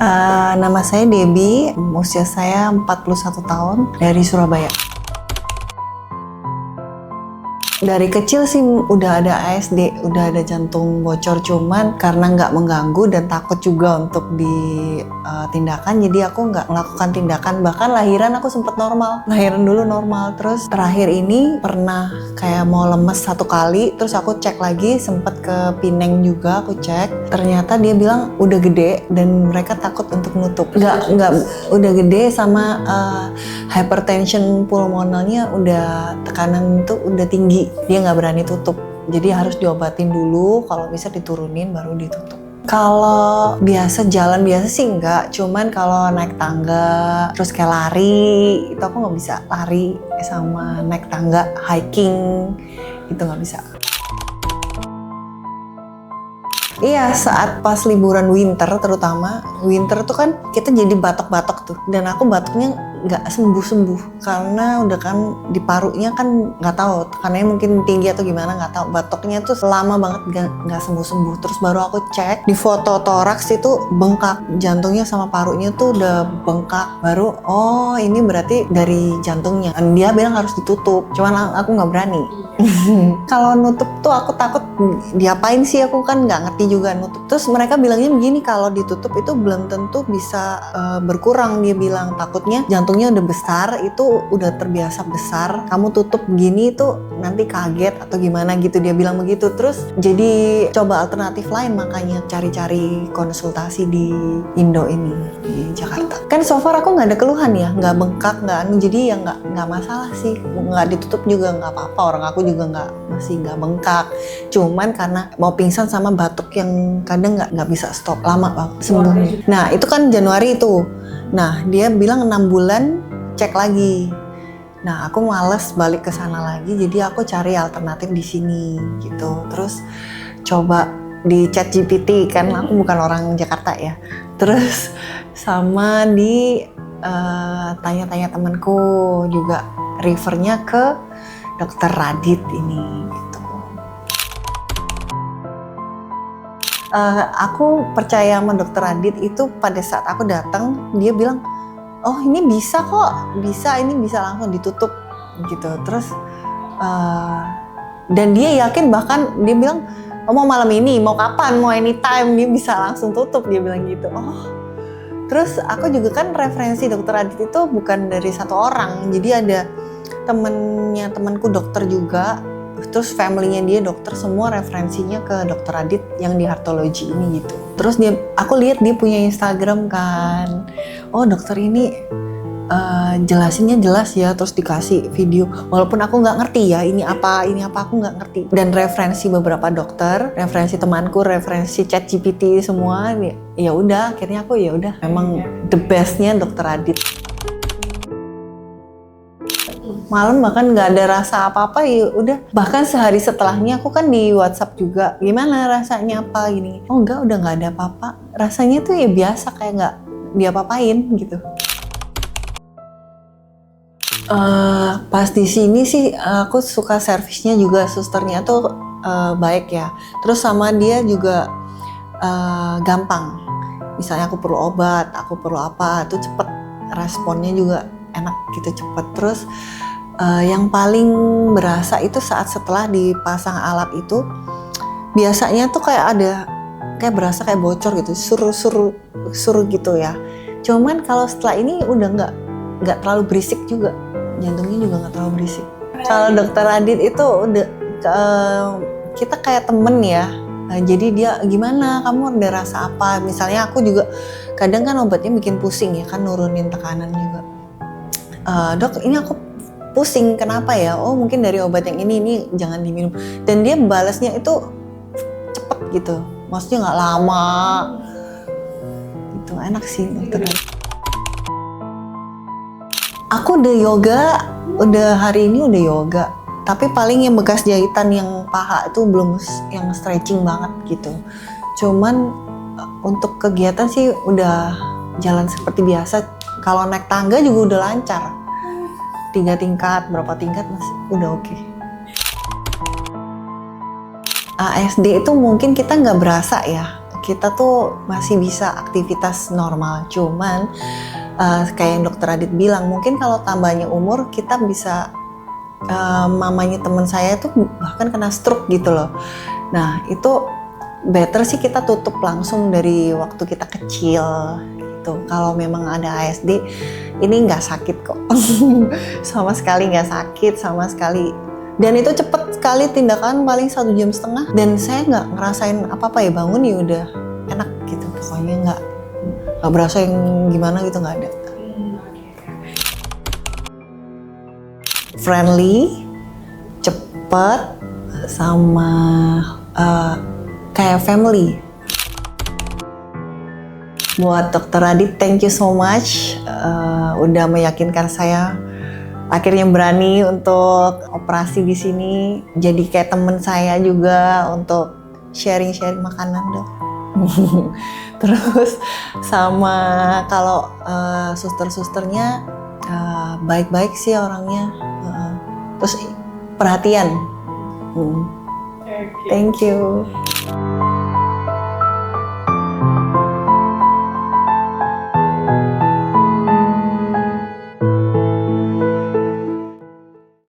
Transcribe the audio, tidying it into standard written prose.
Nama saya Debbie, usia saya 41 tahun, dari Surabaya. Dari kecil sih udah ada ASD, udah ada jantung bocor, cuman karena nggak mengganggu dan takut juga untuk tindakan, jadi aku nggak melakukan tindakan. Bahkan lahiran aku sempat normal, lahiran dulu normal, terus terakhir ini pernah kayak mau lemes 1 kali, terus aku cek lagi, sempet ke Pineng juga aku cek, ternyata dia bilang udah gede dan mereka takut untuk nutup. Nggak udah gede sama hypertension pulmonalnya udah, tekanan itu udah tinggi. Dia nggak berani tutup, jadi harus diobatin dulu, kalau bisa diturunin baru ditutup. Kalau biasa jalan biasa sih enggak, cuman kalau naik tangga terus kayak lari itu aku nggak bisa lari, sama naik tangga hiking itu nggak bisa. Iya, saat pas liburan winter, terutama winter tuh kan kita jadi batuk-batuk tuh, dan aku batuknya nggak sembuh-sembuh karena udah kan di parunya kan nggak tahu tekanannya mungkin tinggi atau gimana, nggak tahu, batuknya tuh lama banget nggak sembuh-sembuh. Terus baru aku cek di foto toraks itu bengkak, jantungnya sama parunya tuh udah bengkak. Baru oh ini berarti dari jantungnya, dan dia bilang harus ditutup, cuman aku nggak berani. Kalau nutup tuh aku takut diapain sih, aku kan nggak ngerti juga nutup. Terus mereka bilangnya begini, kalau ditutup itu belum tentu bisa berkurang. Dia bilang takutnya jantungnya udah besar, itu udah terbiasa besar, kamu tutup begini tuh nanti kaget atau gimana gitu, dia bilang begitu. Terus jadi coba alternatif lain, makanya cari-cari konsultasi di Indo ini, di Jakarta. Kan so far aku nggak ada keluhan ya, nggak bengkak, jadi ya nggak masalah sih, nggak ditutup juga nggak apa-apa, orang aku juga masih nggak bengkak, cuman karena mau pingsan sama batuk yang kadang nggak bisa stop, lama banget sembuhnya. Nah itu kan Januari itu, nah dia bilang 6 bulan cek lagi. Nah aku males balik ke sana lagi, jadi aku cari alternatif di sini gitu. Terus coba di ChatGPT, kan aku bukan orang Jakarta ya, terus sama di tanya-tanya temanku juga, refernya ke Dokter Radit ini gitu. Aku percaya sama Dokter Radit itu pada saat aku datang, dia bilang, oh ini bisa kok, ini bisa langsung ditutup gitu. Terus dan dia yakin, bahkan dia bilang, oh, mau malam ini, mau kapan, mau anytime, dia bisa langsung tutup, dia bilang gitu. Oh, terus aku juga kan referensi Dokter Radit itu bukan dari satu orang, jadi ada temanku dokter juga, terus familynya dia dokter, semua referensinya ke Dokter Radit yang di Heartology ini gitu. Terus aku lihat dia punya Instagram kan, oh dokter ini jelasinnya jelas ya, terus dikasih video, walaupun aku nggak ngerti ya ini apa aku nggak ngerti. Dan referensi beberapa dokter, referensi temanku, referensi ChatGPT semua, ya udah akhirnya aku ya udah, memang the bestnya Dokter Radit. Malam bahkan nggak ada rasa apa-apa, ya udah. Bahkan sehari setelahnya aku kan di WhatsApp juga, gimana rasanya apa gini, oh enggak, udah nggak ada apa-apa, rasanya tuh ya biasa, kayak nggak diapa-apain gitu. Pas di sini sih aku suka servisnya juga, susternya tuh baik ya, terus sama dia juga gampang, misalnya aku perlu obat, aku perlu apa, itu cepet, responnya juga enak gitu, cepet. Terus yang paling berasa itu saat setelah dipasang alat itu, biasanya tuh kayak berasa kayak bocor gitu, suruh gitu ya. Cuman kalau setelah ini udah nggak terlalu berisik juga, jantungnya juga nggak terlalu berisik. Kalau Dokter Radit itu udah kita kayak temen ya. Jadi dia, gimana, kamu ada rasa apa? Misalnya aku juga kadang kan obatnya bikin pusing ya kan, nurunin tekanan juga. Dok, ini aku pusing, kenapa ya? Oh mungkin dari obat yang ini jangan diminum. Dan dia balasnya itu cepet gitu, maksudnya nggak lama. Itu enak sih dokter. Aku udah yoga, hari ini udah yoga. Tapi paling yang bekas jahitan yang paha itu belum yang stretching banget gitu. Cuman untuk kegiatan sih udah jalan seperti biasa. Kalau naik tangga juga udah lancar. 3 tingkat, berapa tingkat masih udah oke. ASD itu mungkin kita nggak berasa ya. kita tuh masih bisa aktivitas normal. Cuman kayak yang dokter Adit bilang, mungkin kalau tambahnya umur kita bisa, mamanya teman saya tuh bahkan kena stroke gitu loh. Nah itu better sih kita tutup langsung dari waktu kita kecil gitu. Kalau memang ada ASD, ini nggak sakit kok. Sama sekali nggak sakit, sama sekali. Dan itu cepet sekali tindakan, paling 1,5 jam. Dan saya nggak ngerasain apa-apa ya, bangun ya udah enak gitu. Pokoknya nggak berasa yang gimana gitu, nggak ada. Friendly, cepet, sama kayak family. Buat Dokter Adit, thank you so much udah meyakinkan saya. Akhirnya berani untuk operasi di sini. Jadi kayak temen saya juga untuk sharing-sharing makanan, Dok. Terus sama kalau suster-susternya baik-baik sih orangnya. Terus perhatian. Thank you.